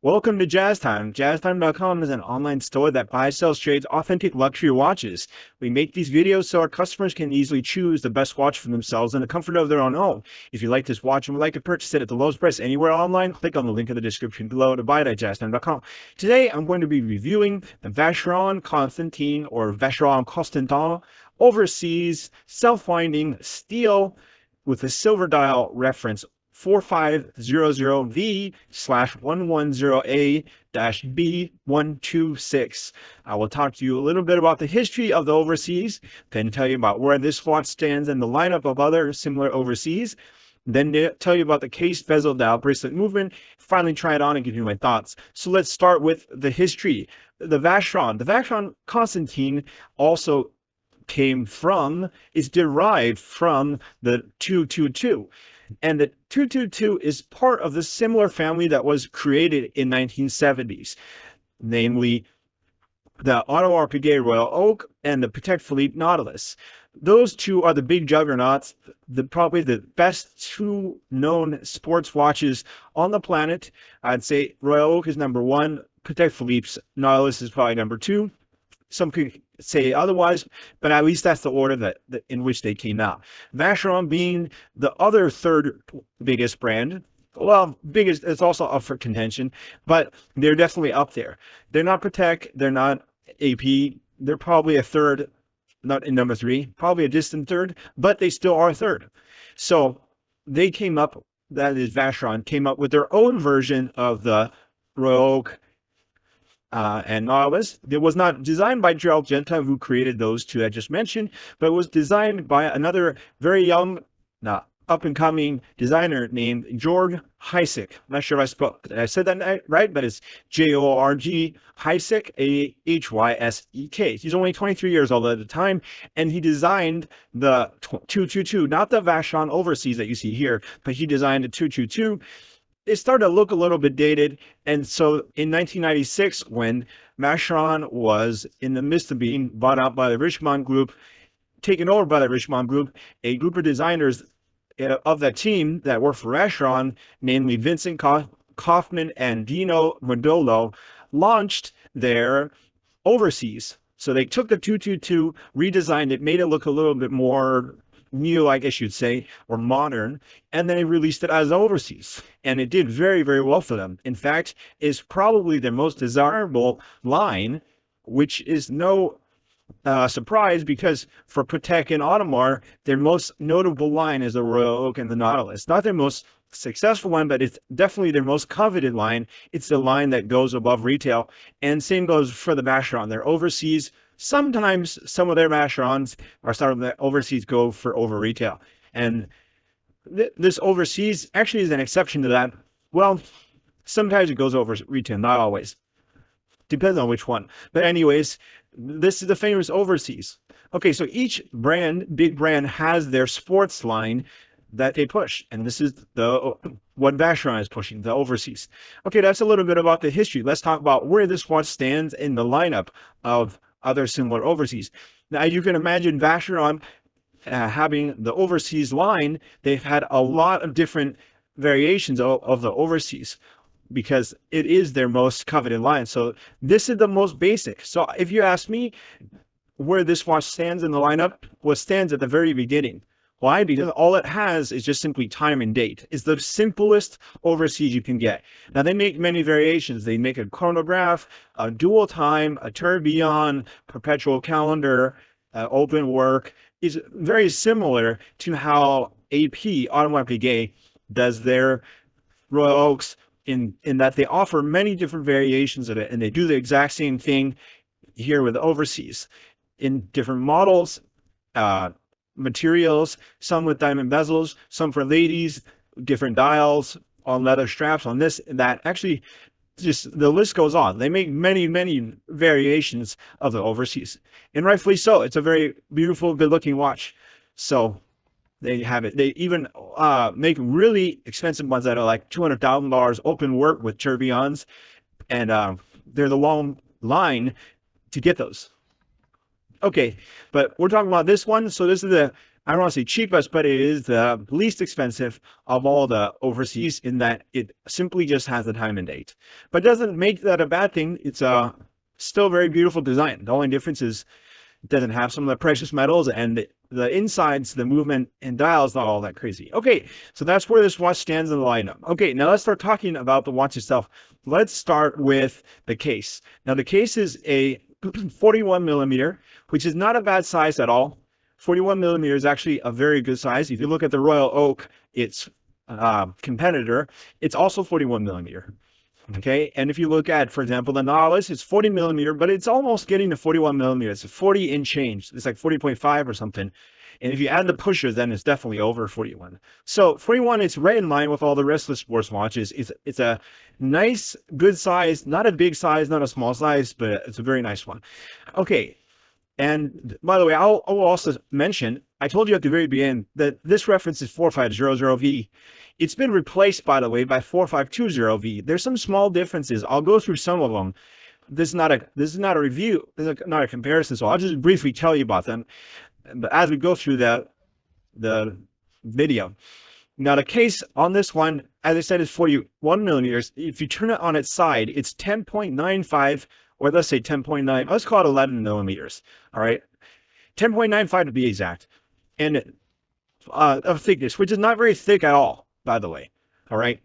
Welcome to Jazz Time. JazzTime.com is an online store that buys, sells, trades authentic luxury watches. We make these videos so our customers can easily choose the best watch for themselves in the comfort of their own home. If you like this watch and would like to purchase it at the lowest price anywhere online, click on the link in the description below to buy it at JazzTime.com. Today, I'm going to be reviewing the Vacheron Constantin or Vacheron Constantin Overseas self-winding steel with a silver dial reference 4500V/110A-B126. I will talk to you a little bit about the history of the Overseas, then tell you about where this watch stands in the lineup of other similar Overseas, then tell you about the case, bezel, dial, bracelet movement, finally try it on and give you my thoughts. So let's start with the history. The Vacheron Constantin also is derived from the 222. And the 222 is part of the similar family that was created in 1970s, namely the Audemars Piguet Royal Oak and the Patek Philippe Nautilus. Those two are the big juggernauts, probably the best two known sports watches on the planet. I'd say Royal Oak is number one, Patek Philippe's Nautilus is probably number two. Some could say otherwise, but at least that's the order that in which they came out. Vacheron being the other third biggest brand. Well, biggest, it's also up for contention, but they're definitely up there. They're not Patek, they're not AP, they're probably a third, not in number three, probably a distant third, but they still are third. So they came up, that is Vacheron, came up with their own version of the Royal Oak and Nautilus. It was not designed by Gerald Genta, who created those two I just mentioned, but it was designed by another very young, up-and-coming designer named Georg Heisek. I'm not sure if I said that right, but it's Georg Heisek, Heysek. He's only 23 years old at the time, and he designed the 222, not the Vacheron Overseas that you see here, but he designed the 222. It started to look a little bit dated, and so in 1996, when Vacheron was in the midst of being bought out by the Richemont Group, taken over by the Richemont Group, a group of designers of that team that worked for Vacheron, namely Vincent Kaufman and Dino Modolo, launched their Overseas. So they took the 222, redesigned it, made it look a little bit more new, I guess you'd say, or modern, and then they released it as Overseas. And it did very, very well for them. In fact, it's probably their most desirable line, which is no surprise because for Patek and Audemars, their most notable line is the Royal Oak and the Nautilus. Not their most successful one, but it's definitely their most coveted line. It's the line that goes above retail. And same goes for the Vacheron. They're Overseas. Sometimes some of their Vacherons are starting to Overseas go for over retail. And this Overseas actually is an exception to that. Well, sometimes it goes over retail, not always. Depends on which one. But anyways, this is the famous Overseas. Okay, so each brand, big brand, has their sports line that they push. And this is what Vacheron is pushing, the Overseas. Okay, that's a little bit about the history. Let's talk about where this watch stands in the lineup of other similar Overseas. Now, you can imagine Vacheron having the Overseas line. They've had a lot of different variations of the Overseas because it is their most coveted line. So this is the most basic. So if you ask me where this watch stands in the lineup, well, it stands at the very beginning. Why? Because all it has is just simply time and date. It's the simplest Overseas you can get. Now, they make many variations. They make a chronograph, a dual time, a tourbillon, perpetual calendar, open work. Is very similar to how AP, Audemars Piguet, does their Royal Oaks in that they offer many different variations of it, and they do the exact same thing here with Overseas in different models, materials, some with diamond bezels, some for ladies, different dials on leather straps, on this and that. Actually, just the list goes on. They make many, many variations of the Overseas, and rightfully so. It's a very beautiful, good-looking watch. So they have it. They even make really expensive ones that are like $200,000 open work with tourbillons, and they're the long line to get those. Okay, but we're talking about this one. So this is the I don't want to say cheapest, but it is the least expensive of all the overseas in that it simply just has the time and date. But it doesn't make that a bad thing. It's a still very beautiful design. The only difference is it doesn't have some of the precious metals, and the insides, the movement and dial is not all that crazy. Okay, so that's where this watch stands in the lineup. Okay, now let's start talking about the watch itself. Let's start with the case. Now the case is a 41 millimeter, which is not a bad size at all. 41 millimeter is actually a very good size. If you look at the Royal Oak, its competitor, it's also 41 millimeter. Okay, and if you look at, for example, the Nautilus, it's 40 millimeter, but it's almost getting to 41 millimeter. It's 40 in change. It's like 40.5 or something. And if you add the pushers, then it's definitely over 41. So 41 is right in line with all the rest of the sports watches. It's a nice, good size, not a big size, not a small size, but it's a very nice one. Okay, and by the way, I'll also mention, I told you at the very beginning that this reference is 4500V. It's been replaced, by the way, by 4520V. There's some small differences. I'll go through some of them. This is not a review. This is not a comparison, so I'll just briefly tell you about them. But as we go through the video. Now the case on this one, as I said, is 41 millimeters. If you turn it on its side, it's 10.95, or let's say 10.9. Let's call it 11 millimeters. All right, 10.95 to be exact, and of thickness, which is not very thick at all, by the way. All right,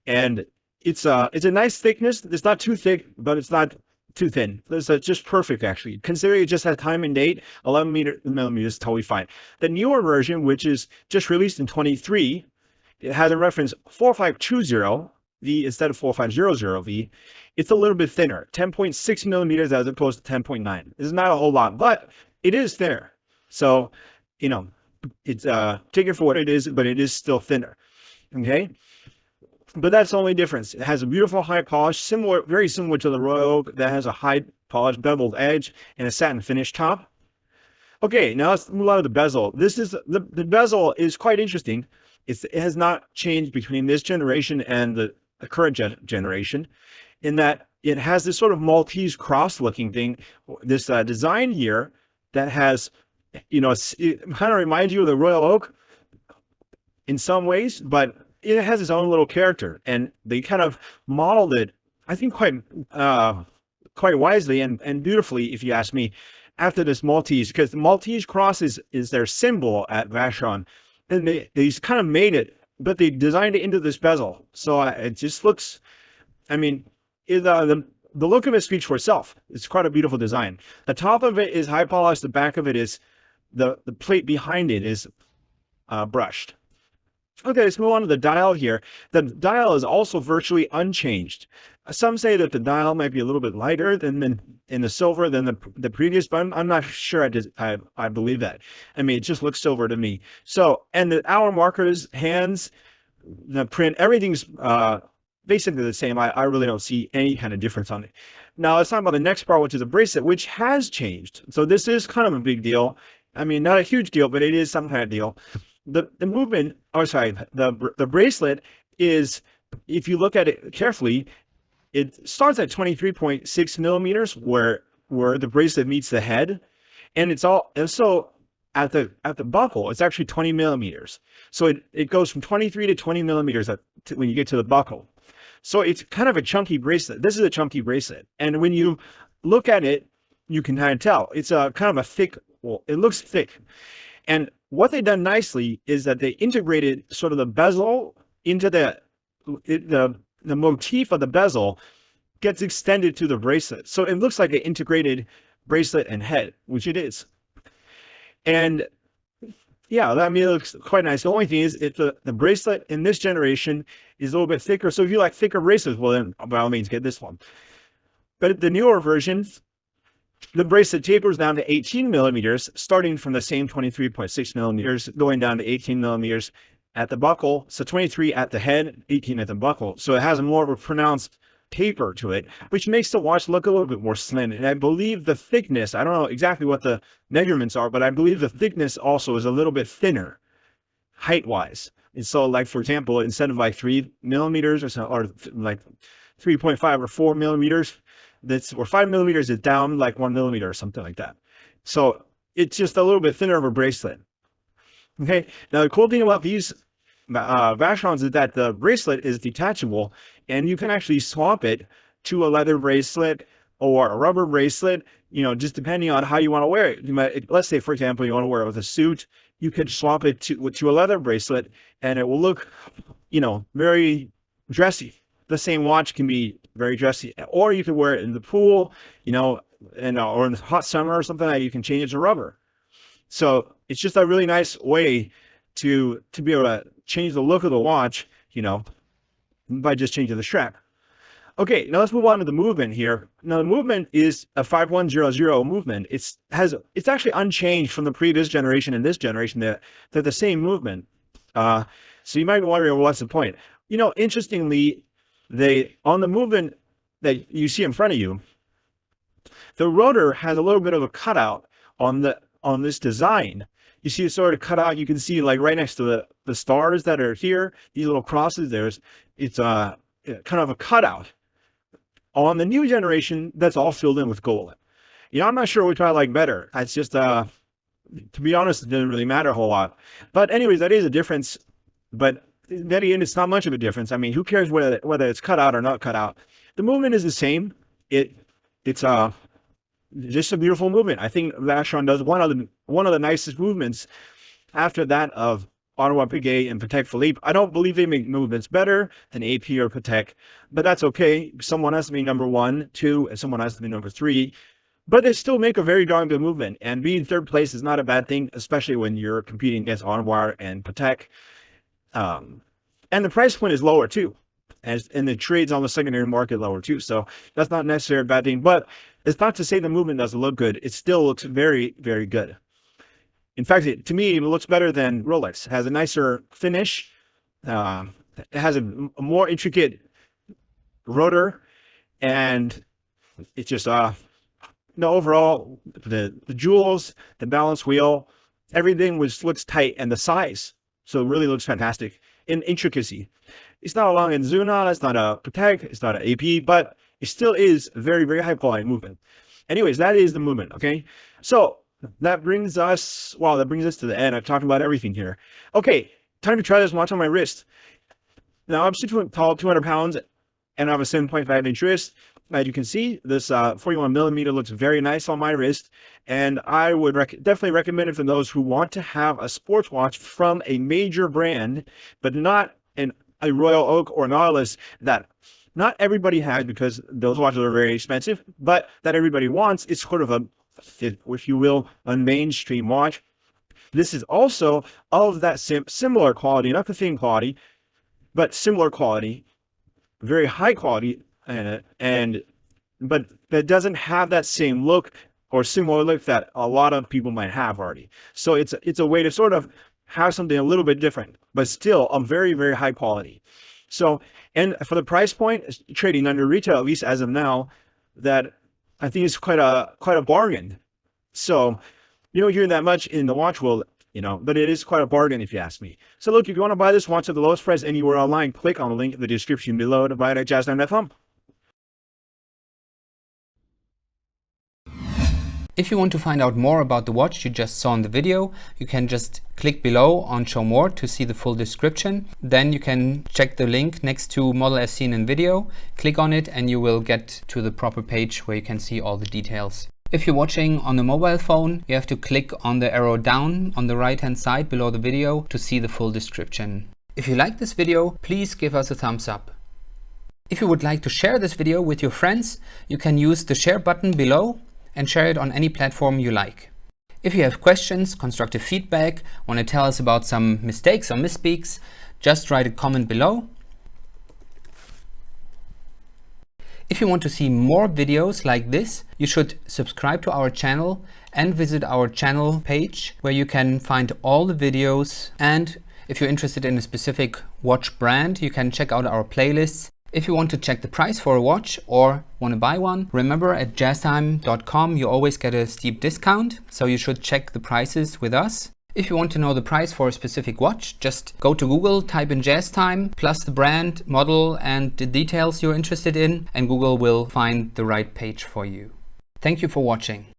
and it's a nice thickness. It's not too thick, but it's not too thin. It's just perfect, actually. Considering it just has time and date, 11 millimeters is totally fine. The newer version, which is just released in 23, it has a reference 4520V instead of 4500V. It's a little bit thinner, 10.6 millimeters as opposed to 10.9. This is not a whole lot, but it is thinner. So, you know, it's take it for what it is, but it is still thinner. Okay, but that's the only difference. It has a beautiful high polish, similar, very similar to the Royal Oak, that has a high polished beveled edge and a satin finish top. Okay, now let's move on to the bezel. This is the bezel is quite interesting. It has not changed between this generation and the current generation, in that it has this sort of Maltese cross looking thing, this design here that has, you know, it kind of reminds you of the Royal Oak in some ways, but it has its own little character, and they kind of modeled it, I think, quite wisely and beautifully, if you ask me, after this Maltese, because the Maltese cross is their symbol at Vacheron, and they kind of made it, but they designed it into this bezel, so it just looks, I mean, the look of it speaks for itself. It's quite a beautiful design. The top of it is high polished. The back of it is, the plate behind it is brushed. Okay, let's move on to the dial here. The dial is also virtually unchanged. Some say that the dial might be a little bit lighter than in the silver than the previous, but I'm not sure I believe that. I mean, it just looks silver to me. So, and the hour markers, hands, the print, everything's basically the same. I really don't see any kind of difference on it. Now let's talk about the next part, which is a bracelet, which has changed. So this is kind of a big deal. I mean, not a huge deal, but it is some kind of deal. The movement, or sorry, the bracelet is, if you look at it carefully, it starts at 23.6 millimeters where the bracelet meets the head, and it's so at the buckle, it's actually 20 millimeters. So it goes from 23 to 20 millimeters when you get to the buckle. So it's kind of a chunky bracelet. This is a chunky bracelet, and when you look at it, you can kind of tell it's a kind of a thick. Well, it looks thick, and what they've done nicely is that they integrated sort of the bezel into the motif of the bezel gets extended to the bracelet. So it looks like an integrated bracelet and head, which it is. And yeah, I mean, it looks quite nice. The only thing is the bracelet in this generation is a little bit thicker. So if you like thicker bracelets, well then by all means get this one. But the newer versions, the bracelet tapers down to 18 millimeters, starting from the same 23.6 millimeters, going down to 18 millimeters at the buckle. So 23 at the head, 18 at the buckle. So it has a more of a pronounced taper to it, which makes the watch look a little bit more slim. And I believe the thickness, I don't know exactly what the measurements are, but I believe the thickness also is a little bit thinner, height-wise. And so, like, for example, instead of like 3 millimeters or so, or like 3.5 or 4 millimeters, or 5 millimeters is down like 1 millimeter or something like that. So it's just a little bit thinner of a bracelet. Okay, now the cool thing about these Vacherons is that the bracelet is detachable, and you can actually swap it to a leather bracelet or a rubber bracelet, just depending on how you want to wear it. Let's say, for example, you want to wear it with a suit, you could swap it to a leather bracelet, and it will look, very dressy. The same watch can be very dressy, or you could wear it in the pool, or in the hot summer or something like that. You can change it to rubber. So it's just a really nice way to be able to change the look of the watch, by just changing the strap. Okay, now let's move on to the movement here. Now the movement is a 5100 movement. It's actually unchanged from the previous generation and this generation. They're the same movement. So you might be wondering, well, what's the point? Interestingly, on the movement that you see in front of you, the rotor has a little bit of a cutout on this design. You see it sort of cut out. You can see like right next to the stars that are here, these little crosses. It's kind of a cutout. On the new generation, that's all filled in with gold. I'm not sure which I like better. It's just, to be honest, it doesn't really matter a whole lot. But anyways, that is a difference. But then again, it's not much of a difference. I mean, who cares whether it's cut out or not cut out? The movement is the same. It's just a beautiful movement. I think Vacheron does one of the nicest movements after that of Audemars Piguet and Patek Philippe. I don't believe they make movements better than AP or Patek, but that's okay. Someone has to be number 1, 2, and someone has to be number 3. But they still make a very darn good movement, and being third place is not a bad thing, especially when you're competing against Audemars and Patek. And the price point is lower too, and the trades on the secondary market lower too. So that's not necessarily a bad thing, but it's not to say the movement doesn't look good. It still looks very, very good. In fact, to me, it looks better than Rolex. It has a nicer finish. It has a more intricate rotor, and it's just overall the jewels, the balance wheel, everything looks tight, and the size. So it really looks fantastic in intricacy. It's not a Long & Zuna, it's not a Patek, it's not an AP, but it still is very, very high quality movement. Anyways, that is the movement, okay? So that brings us to the end. I've talked about everything here. Okay, time to try this watch on my wrist. Now, I'm 6 tall, 200 pounds, and I have a 7.5-inch wrist. As you can see, this 41 millimeter looks very nice on my wrist, and I would definitely recommend it for those who want to have a sports watch from a major brand, but not a Royal Oak or Nautilus that not everybody has, because those watches are very expensive, but that everybody wants. It's sort of if you will, a mainstream watch. This is also of that similar quality, not the same quality, but similar quality, very high quality, but that doesn't have that same look or similar look that a lot of people might have already. So it's a way to sort of have something a little bit different, but still a very, very high quality. So, and for the price point, trading under retail, at least as of now, that I think it's quite a bargain. So you don't hear that much in the watch world, but it is quite a bargain if you ask me. So look, if you want to buy this watch at the lowest price anywhere online, click on the link in the description below to buy it at jazztime.com. If you want to find out more about the watch you just saw in the video, you can just click below on Show More to see the full description. Then you can check the link next to Model as seen in video, click on it, and you will get to the proper page where you can see all the details. If you're watching on a mobile phone, you have to click on the arrow down on the right hand side below the video to see the full description. If you like this video, please give us a thumbs up. If you would like to share this video with your friends, you can use the share button below and share it on any platform you like. If you have questions, constructive feedback, want to tell us about some mistakes or misspeaks, just write a comment below. If you want to see more videos like this, you should subscribe to our channel and visit our channel page where you can find all the videos. And if you're interested in a specific watch brand, you can check out our playlists. If you want to check the price for a watch or want to buy one, remember at jazztime.com you always get a steep discount, so you should check the prices with us. If you want to know the price for a specific watch, just go to Google, type in JazzTime, plus the brand, model, and the details you're interested in, and Google will find the right page for you. Thank you for watching.